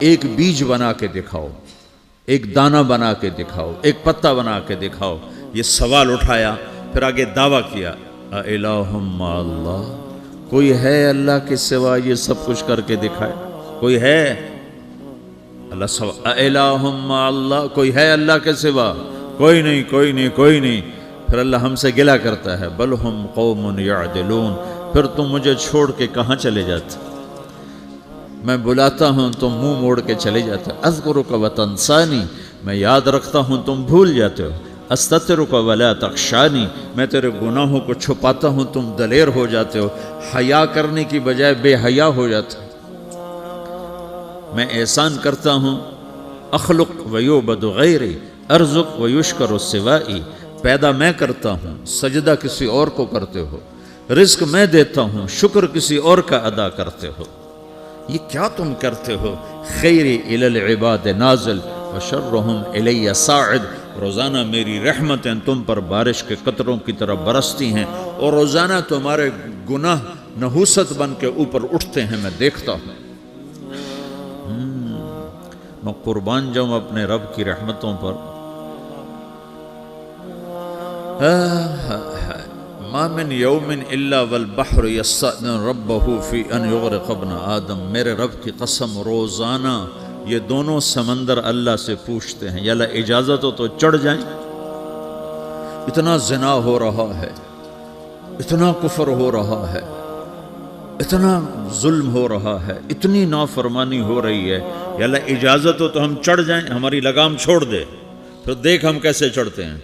ایک بیج بنا کے دکھاؤ، ایک دانہ بنا کے دکھاؤ، ایک پتا بنا کے دکھاؤ۔ یہ سوال اٹھایا، پھر آگے دعویٰ کیا، اِلٰہٌ مع اللہ، کوئی ہے اللہ کے سوا یہ سب کچھ کر کے دکھائے؟ کوئی ہے؟ اللہ سوا اِلٰہٌ مع اللہ، کوئی ہے اللہ کے سوا؟ کوئی نہیں، کوئی نہیں، کوئی نہیں۔ پھر اللہ ہم سے گلہ کرتا ہے، بل ہم قوم یعدلون، پھر تم مجھے چھوڑ کے کہاں چلے جاتے؟ میں بلاتا ہوں تم منہ موڑ کے چلے جاتے ہو۔ اذکرک وتنسانی، میں یاد رکھتا ہوں تم بھول جاتے ہو۔ استترک ولا تخشانی، میں تیرے گناہوں کو چھپاتا ہوں تم دلیر ہو جاتے ہو، حیا کرنے کی بجائے بے حیا ہو جاتے ہو۔ میں احسان کرتا ہوں، اخلق ویعبد غیری، ارزق ویشکر سوائی، پیدا میں کرتا ہوں، سجدہ کسی اور کو کرتے ہو، رزق میں دیتا ہوں، شکر کسی اور کا ادا کرتے ہو۔ یہ کیا تم کرتے ہو؟ خیری الی العباد نازل وشرہم الی صاعد، روزانہ میری رحمتیں تم پر بارش کے قطروں کی طرح برستی ہیں، اور روزانہ تمہارے گناہ نحوست بن کے اوپر اٹھتے ہیں، میں دیکھتا ہوں۔ میں قربان جاؤں اپنے رب کی رحمتوں پر۔ ما من یوم الا والبحر یستأذن ربہ فی ان یغرق ابن آدم، میرے رب کی قسم روزانہ یہ دونوں سمندر اللہ سے پوچھتے ہیں، یا اللہ اجازت ہو تو چڑھ جائیں۔ اتنا زنا ہو رہا ہے، اتنا کفر ہو رہا ہے، اتنا ظلم ہو رہا ہے، اتنی نافرمانی ہو رہی ہے، یا اللہ اجازت ہو تو ہم چڑھ جائیں، ہماری لگام چھوڑ دے، پھر دیکھ ہم کیسے چڑھتے ہیں۔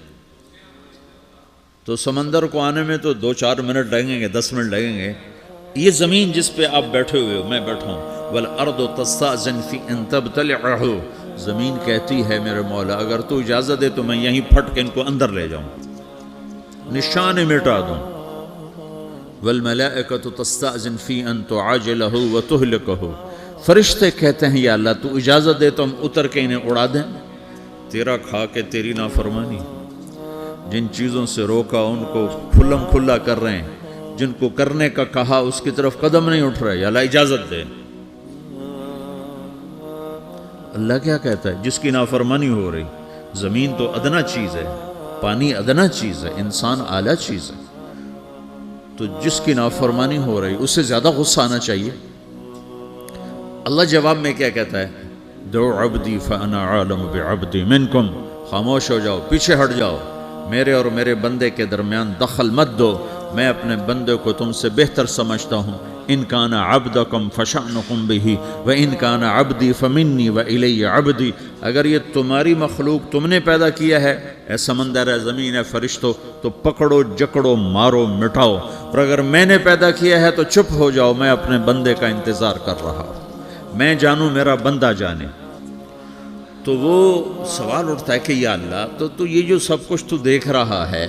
تو سمندر کو آنے میں تو 2-4 منٹ لگیں گے، 10 منٹ لگیں گے۔ یہ زمین جس پہ آپ بیٹھے ہوئے ہو، میں بیٹھا ہوں، وَالْأَرْضُ تَسْتَأْذِنُ فِي أَن تَبْتَلِعَهُ، زمین کہتی ہے میرے مولا اگر تو اجازت دے تو میں یہیں پھٹ کے ان کو اندر لے جاؤں، نشان مٹا دوں۔ وَالْمَلَائِكَةُ تَسْتَأْذِنُ فِي أَن تُعَاجِلَهُ وَتُهْلِكَهُ، فرشتے کہتے ہیں یا اللہ تو اجازت دے تو ہم اتر کے انہیں اڑا دیں۔ تیرا کھا کے تیری نافرمانی، جن چیزوں سے روکا ان کو کھلم کھلا کر رہے ہیں، جن کو کرنے کا کہا اس کی طرف قدم نہیں اٹھ رہے، یا اللہ اجازت دے۔ اللہ کیا کہتا ہے؟ جس کی نافرمانی ہو رہی، زمین تو ادنا چیز ہے، پانی ادنا چیز ہے، انسان اعلیٰ چیز ہے، تو جس کی نافرمانی ہو رہی اس سے زیادہ غصہ آنا چاہیے۔ اللہ جواب میں کیا کہتا ہے؟ دعو عبدی فانا عالم بعبدی منکم، خاموش ہو جاؤ، پیچھے ہٹ جاؤ، میرے اور میرے بندے کے درمیان دخل مت دو، میں اپنے بندے کو تم سے بہتر سمجھتا ہوں۔ ان کان عبدکم فشأنکم بہ وان کان عبدی فمنی والی عبدی، اگر یہ تمہاری مخلوق تم نے پیدا کیا ہے، اے سمندر ہے، زمین ہے، فرشتوں، تو پکڑو جکڑو مارو مٹاؤ، اور اگر میں نے پیدا کیا ہے تو چپ ہو جاؤ، میں اپنے بندے کا انتظار کر رہا ہوں، میں جانوں میرا بندہ جانے۔ تو وہ سوال اٹھتا ہے کہ یا اللہ تو یہ جو سب کچھ تو دیکھ رہا ہے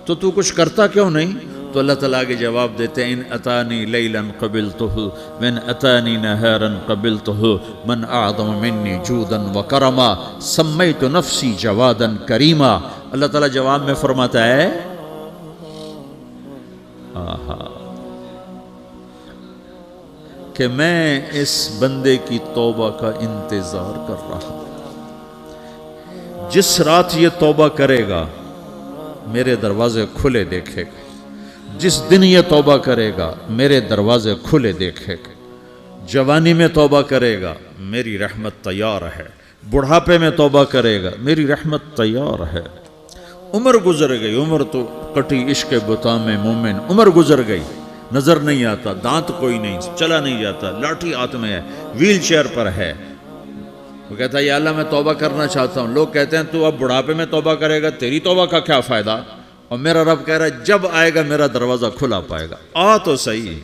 تو کچھ کرتا کیوں نہیں؟ تو اللہ تعالیٰ کے جواب دیتے ہیں، ان اتانی لیلا قبلتہ وان اتانی نہارا قبلتہ من اعظم منی جودا وکرما سمیت نفسی جوادا کریما۔ اللہ تعالیٰ جواب میں فرماتا ہے کہ میں اس بندے کی توبہ کا انتظار کر رہا ہوں، جس رات یہ توبہ کرے گا میرے دروازے کھلے دیکھے گا، جس دن یہ توبہ کرے گا میرے دروازے کھلے دیکھے گا، جوانی میں توبہ کرے گا میری رحمت تیار ہے، بڑھاپے میں توبہ کرے گا میری رحمت تیار ہے۔ عمر گزر گئی، عمر تو کٹی عشق بتاں میں مومن، عمر گزر گئی، نظر نہیں آتا، دانت کوئی نہیں، چلا نہیں جاتا، لاٹھی ہاتھ میں ہے، ویل چیئر پر ہے۔ وہ کہتا ہے یا اللہ میں توبہ کرنا چاہتا ہوں۔ لوگ کہتے ہیں تو اب بڑھاپے میں توبہ کرے گا، تیری توبہ کا کیا فائدہ؟ اور میرا رب کہہ رہا ہے جب آئے گا میرا دروازہ کھلا پائے گا، آ تو صحیح۔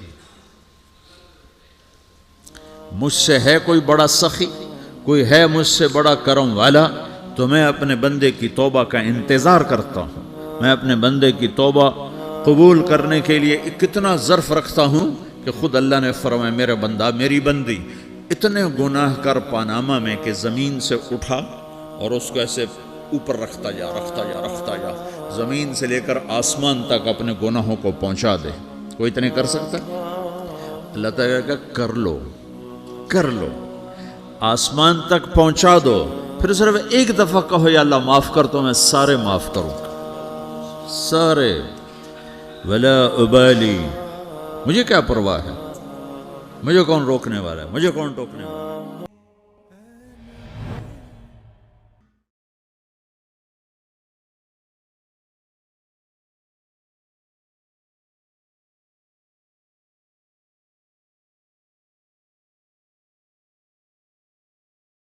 مجھ سے ہے کوئی بڑا سخی، کوئی ہے مجھ سے بڑا کرم والا، تو میں اپنے بندے کی توبہ کا انتظار کرتا ہوں، میں اپنے بندے کی توبہ قبول کرنے کے لیے کتنا ظرف رکھتا ہوں کہ خود اللہ نے فرمایا میرا بندہ میری بندی اتنے گناہ کر پاناما میں کہ زمین سے اٹھا اور اس کو ایسے اوپر رکھتا جا، زمین سے لے کر آسمان تک اپنے گناہوں کو پہنچا دے۔ کوئی اتنے کر سکتا؟ اللہ تعالیٰ کا کر لو، آسمان تک پہنچا دو، پھر صرف ایک دفعہ کہو یا اللہ معاف کر تو میں سارے معاف کروں گا، سارے، ولا ابالی، مجھے کیا پرواہ ہے، مجھے کون روکنے والا ہے، مجھے کون ٹوکنے والا ہے۔